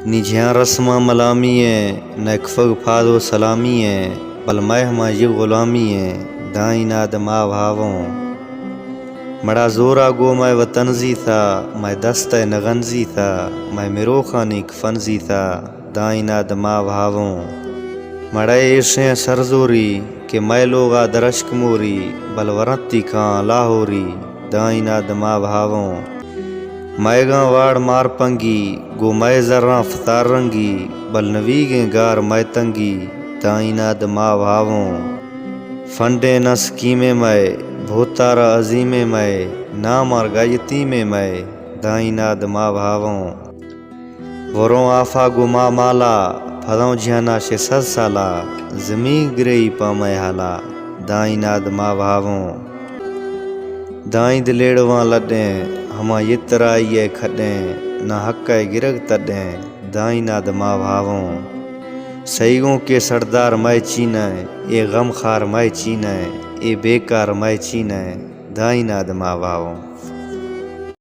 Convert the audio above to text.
نجھیاں رسماں ملامی ہیں نکفگ پھاد و سلامی ہیں بل میں ہماری غلامی ہیں دائیں ناد ماں بھاووں مڑا زورا گو میں وطنزی تھا میں دست نغنزی تھا میں مرو خانی کفنزی تھا دائیں ناد ماں بھاووں مڑے عرشیں سرزوری کہ میں لوگا درشک موری بل ورتی کھاں لاہوری دائیں ناد ماں بھاووں میں گاں واڑ مار پنگی گو میں ذراں فتار رنگی بل نویگیں گار میں تنگی دائیں ناد ماں بھاووں فنڈے نہ سکیمیں میں بھوتارا عظیمیں میں نا مار گایتیمیں میں دائیں ناد ماں بھاووں وروں آفا گو ماں مالا پھدوں جھانا شے سد سالا زمین گرئی پا میں حالا دائیں ناد ماں بھاووں دائیں دلیڑواں لڈیں ہما یترائیے کھڈیں نہ حق گرگ تڈیں دائیں ناد ماں بھاووں سیگوں کے سردار میں چینیں اے غم خار میں چینیں اے بیکار میں چینیں دائیں ناد ماں بھاووں